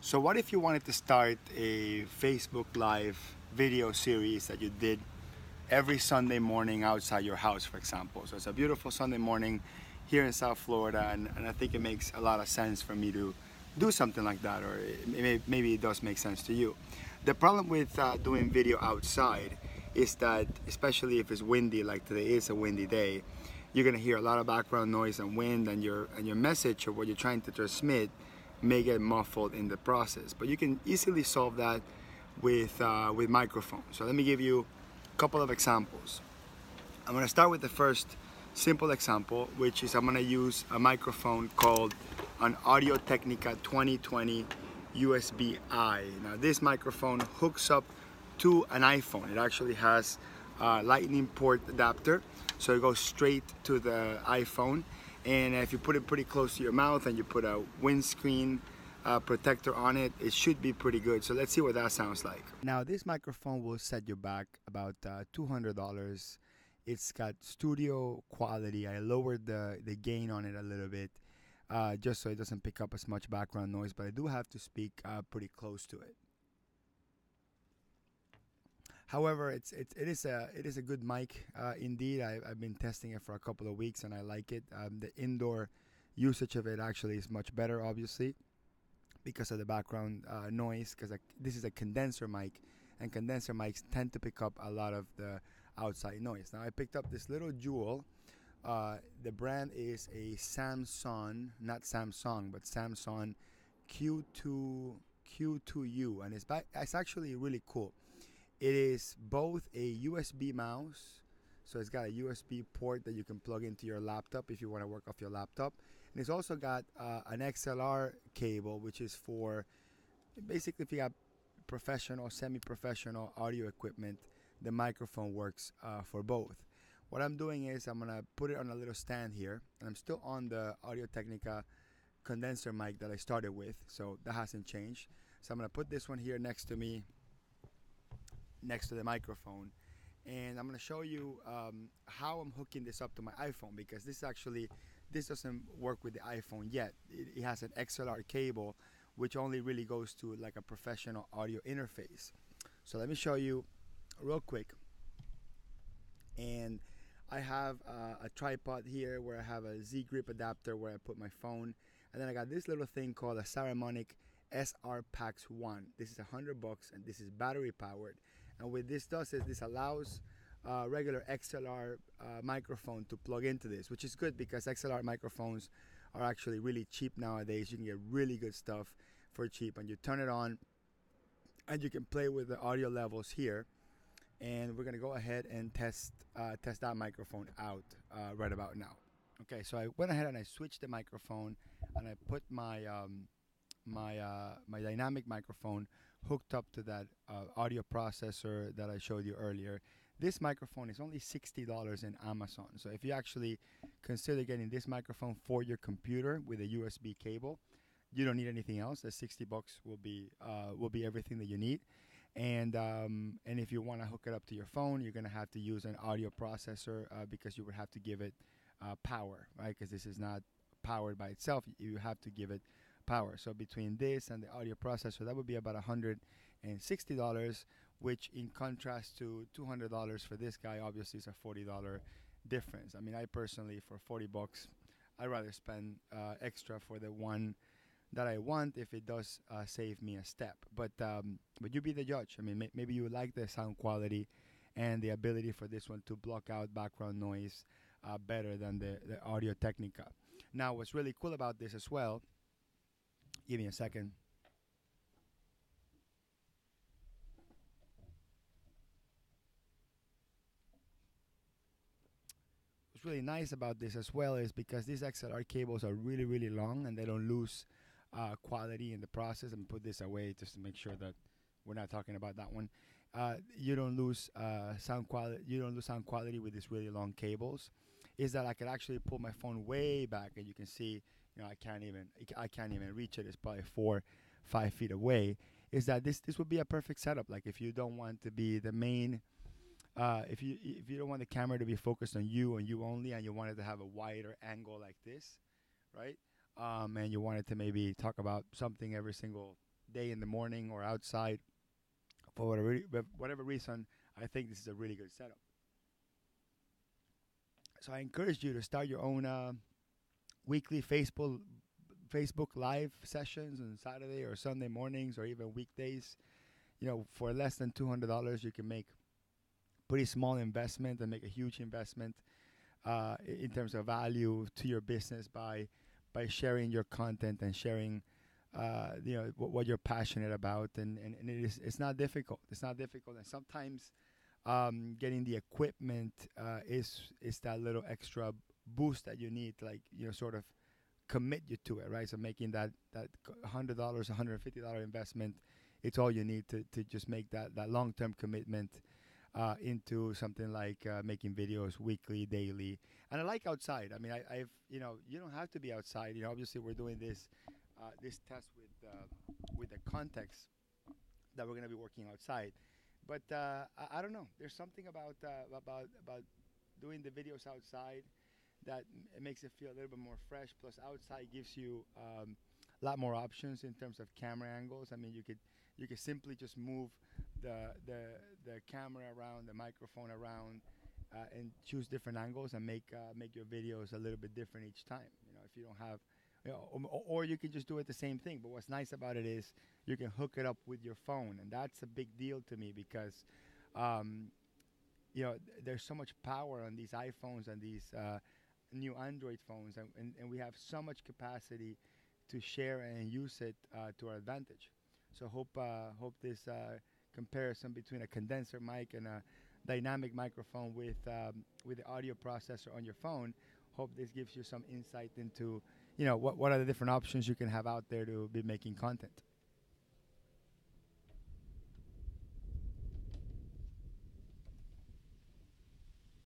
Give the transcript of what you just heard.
So what if you wanted to start a Facebook Live video series that you did every Sunday morning outside your house, for example? So it's a beautiful Sunday morning here in South Florida, and I think it makes a lot of sense for me to do something like that, or maybe it does make sense to you. The problem with doing video outside is that, especially if it's windy, like today is a windy day, you're gonna hear a lot of background noise and wind, and your message or what you're trying to transmit may get muffled in the process. But you can easily solve that with microphones. So let me give you a couple of examples. I'm gonna start with the first simple example, which is I'm gonna use a microphone called an Audio-Technica 2020 USB-I. Now this microphone hooks up to an iPhone. It actually has a lightning port adapter, so it goes straight to the iPhone. And if you put it pretty close to your mouth and you put a windscreen protector on it, it should be pretty good. So let's see what that sounds like. Now this microphone will set you back about $200. It's got studio quality. I lowered the gain on it a little bit just so it doesn't pick up as much background noise, but I do have to speak pretty close to it. However, it is a good mic indeed. I've been testing it for a couple of weeks and I like it. The indoor usage of it actually is much better, obviously, because of the background noise. Because this is a condenser mic, and condenser mics tend to pick up a lot of the outside noise. Now I picked up this little jewel. The brand is a Samsung, not Samsung, but Samsung Q2U, and it's actually really cool. It is both a USB mouse, so it's got a USB port that you can plug into your laptop if you want to work off your laptop. And it's also got an XLR cable, which is for basically if you got professional, semi-professional audio equipment, the microphone works for both. What I'm doing is I'm going to put it on a little stand here, and I'm still on the Audio-Technica condenser mic that I started with, so that hasn't changed. So I'm going to put this one here next to me, next to the microphone, and I'm going to show you how I'm hooking this up to my iPhone, because this doesn't work with the iPhone yet. It has an XLR cable which only really goes to like a professional audio interface. So let me show you real quick. And I have a tripod here where I have a Z-grip adapter where I put my phone, and then I got this little thing called a Saramonic SR Pax 1. This is $100 and this is battery powered. And what this does is this allows regular XLR microphone to plug into this, which is good because XLR microphones are actually really cheap nowadays. You can get really good stuff for cheap, and you turn it on and you can play with the audio levels here. And we're gonna go ahead and test that microphone out right about now. Okay, so I went ahead and I switched the microphone, and I put my my dynamic microphone hooked up to that audio processor that I showed you earlier. This microphone is only $60 in Amazon. So if you actually consider getting this microphone for your computer with a USB cable, you don't need anything else. The $60 will be everything that you need. And if you want to hook it up to your phone, you're gonna have to use an audio processor because you would have to give it power, right? Because this is not powered by itself. You have to give it power. So between this and the audio processor, that would be about $160, which in contrast to $200 for this guy, obviously is a $40 difference. I mean, I personally, for $40, I'd rather spend extra for the one that I want if it does save me a step. But you be the judge. I mean, maybe you like the sound quality and the ability for this one to block out background noise better than the Audio-Technica. Now, what's really cool about this as well, give me a second. What's really nice about this as well is because these XLR cables are really, really long and they don't lose quality in the process. And put this away just to make sure that we're not talking about that one. You don't lose sound quality. You don't lose sound quality with these really long cables. Is that I could actually pull my phone way back, and you can see, I can't even reach it. It's probably 4-5 feet away. Is that this would be a perfect setup? Like if you don't want to be the main, if you don't want the camera to be focused on you and you only, and you wanted to have a wider angle like this, right? And you wanted to maybe talk about something every single day in the morning or outside for whatever reason, I think this is a really good setup. So I encourage you to start your own weekly Facebook live sessions on Saturday or Sunday mornings or even weekdays. For less than $200, you can make pretty small investment and make a huge investment in terms of value to your business by sharing your content and sharing what you're passionate about, and it's not difficult. It's not difficult, and sometimes getting the equipment is that little extra boost that you need, like sort of commit you to it, right? So making that $100, $150 investment, it's all you need to just make that long-term commitment into something like making videos weekly, daily. And I like outside. I mean, I've you don't have to be outside. Obviously we're doing this test with the context that we're going to be working outside. But I don't know. There's something about doing the videos outside that it makes it feel a little bit more fresh. Plus, outside gives you a lot more options in terms of camera angles. I mean, you could simply just move the camera around, the microphone around, and choose different angles and make your videos a little bit different each time. If you don't have, or you can just do it the same thing. But what's nice about it is you can hook it up with your phone, and that's a big deal to me because, there's so much power on these iPhones and these new Android phones, and we have so much capacity to share and use it to our advantage. So hope this comparison between a condenser mic and a dynamic microphone with the audio processor on your phone, hope this gives you some insight into what are the different options you can have out there to be making content.